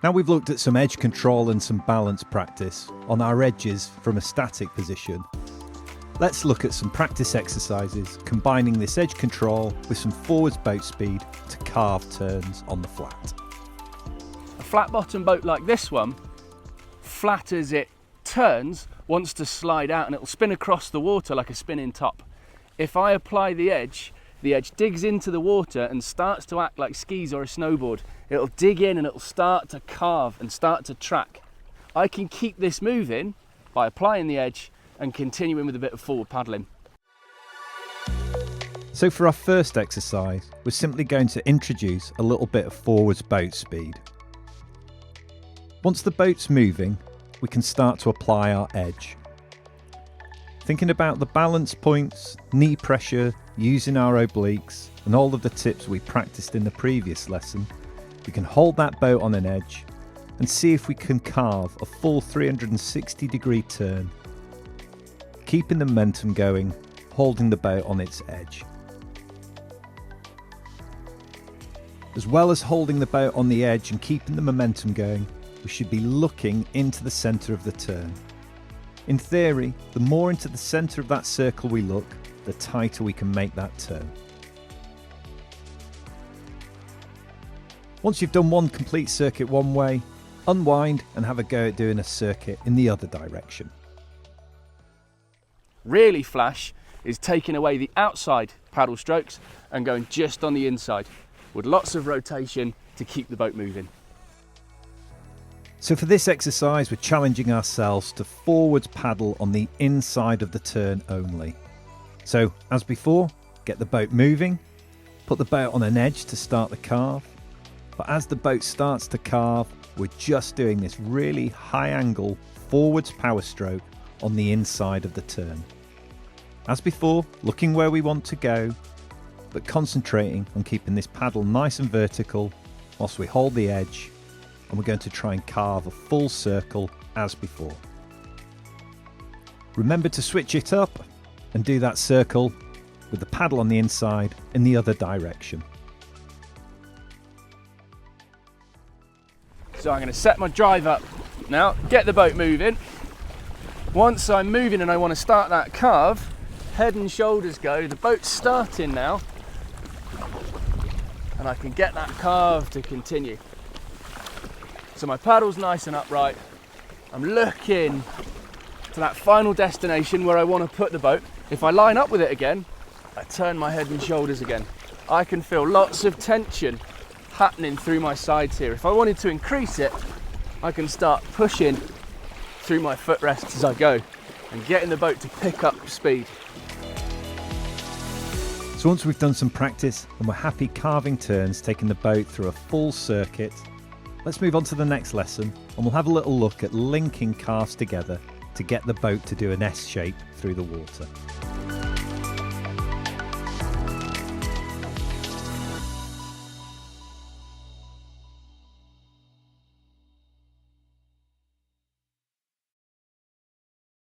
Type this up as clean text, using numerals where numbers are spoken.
Now we've looked at some edge control and some balance practice on our edges from a static position, let's look at some practice exercises combining this edge control with some forwards boat speed to carve turns on the flat. A flat bottom boat like this one, flat as it turns, wants to slide out and it'll spin across the water like a spinning top. If I apply the edge digs into the water and starts to act like skis or a snowboard. It'll dig in and it'll start to carve and start to track. I can keep this moving by applying the edge and continuing with a bit of forward paddling. So for our first exercise, we're simply going to introduce a little bit of forwards boat speed. Once the boat's moving, we can start to apply our edge. Thinking about the balance points, knee pressure, using our obliques, and all of the tips we practiced in the previous lesson, we can hold that boat on an edge and see if we can carve a full 360-degree turn, keeping the momentum going, holding the boat on its edge. As well as holding the boat on the edge and keeping the momentum going, we should be looking into the centre of the turn. In theory, the more into the centre of that circle we look, the tighter we can make that turn. Once you've done one complete circuit one way, unwind and have a go at doing a circuit in the other direction. Really flash is taking away the outside paddle strokes and going just on the inside with lots of rotation to keep the boat moving. So for this exercise, we're challenging ourselves to forwards paddle on the inside of the turn only. So as before, get the boat moving, put the boat on an edge to start the carve. But as the boat starts to carve, we're just doing this really high angle forwards power stroke on the inside of the turn. As before, looking where we want to go, but concentrating on keeping this paddle nice and vertical whilst we hold the edge, and we're going to try and carve a full circle as before. Remember to switch it up and do that circle with the paddle on the inside in the other direction. So I'm going to set my drive up now, get the boat moving. Once I'm moving and I want to start that carve, head and shoulders go, the boat's starting now, and I can get that carve to continue. So my paddle's nice and upright. I'm looking to that final destination where I want to put the boat. If I line up with it again, I turn my head and shoulders again. I can feel lots of tension happening through my sides here. If I wanted to increase it, I can start pushing through my footrests as I go and getting the boat to pick up speed. So once we've done some practice and we're happy carving turns, taking the boat through a full circuit, let's move on to the next lesson and we'll have a little look at linking carves together to get the boat to do an S shape through the water.